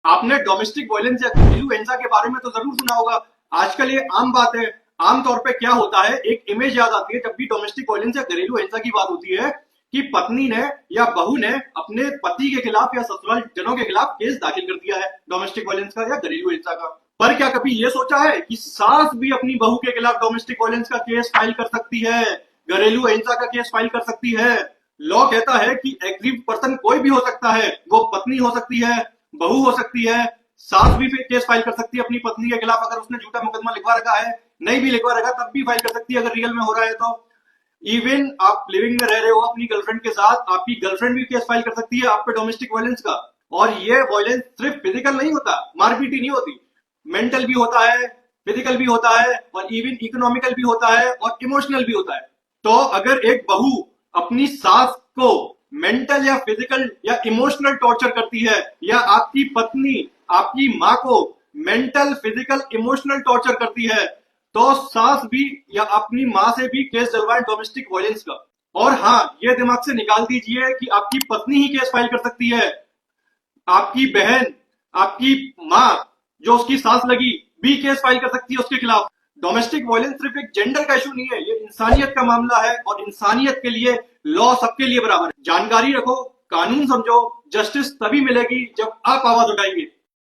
आपने domestic violence या घरेलू हिंसा के बारे में तो जरूर सुना होगा। आजकल ये आम बात है। आमतौर पे क्या होता है, एक इमेज याद आती है जब भी डोमेस्टिक वायलेंस या घरेलू हिंसा की बात होती है कि पत्नी ने या बहू ने अपने पति के खिलाफ या ससुराल जनों के खिलाफ केस दाखिल कर दिया है डोमेस्टिक वायलेंस का या घरेलू हिंसा का। पर क्या कभी ये सोचा है कि सास भी अपनी बहू के खिलाफ डोमेस्टिक वायलेंस का केस फाइल कर सकती है, घरेलू हिंसा का केस फाइल कर सकती है? लॉ कहता है कि एग्रीव्ड पर्सन कोई भी हो सकता है, वो पत्नी हो सकती है, बहू हो सकती है, सास भी केस फाइल कर सकती है अपनी पत्नी के खिलाफ अगर उसने झूठा मुकदमा लिखवा रखा है। नहीं भी लिखवा रखा तब भी फाइल कर सकती है अगर रियल में हो रहा है तो। इवन आप लिविंग में रह रहे हो अपनी गर्लफ्रेंड के साथ, आपकी गर्लफ्रेंड भी केस फाइल कर सकती है आप पे डोमेस्टिक वायलेंस का। और ये वायलेंस सिर्फ फिजिकल नहीं होता, मारपीट ही नहीं होती, मेंटल भी होता है, फिजिकल भी होता है और इवन इकोनॉमिकल भी होता है और इमोशनल भी होता है। तो अगर एक बहू अपनी सास को मेंटल या फिजिकल या इमोशनल टॉर्चर करती है, या आपकी पत्नी आपकी माँ को मेंटल फिजिकल इमोशनल टॉर्चर करती है, तो सास भी या अपनी माँ से भी केस डलवाए डोमेस्टिक वायलेंस का। और हाँ, ये दिमाग से निकाल दीजिए कि आपकी पत्नी ही केस फाइल कर सकती है, आपकी बहन, आपकी माँ जो उसकी सास लगी भी केस फाइल कर सकती है उसके खिलाफ। डोमेस्टिक वायलेंस सिर्फ एक जेंडर का इशू नहीं है, ये इंसानियत का मामला है और इंसानियत के लिए लॉ सबके लिए बराबर है। जानकारी रखो, कानून समझो, जस्टिस तभी मिलेगी जब आप आवाज उठाएंगे।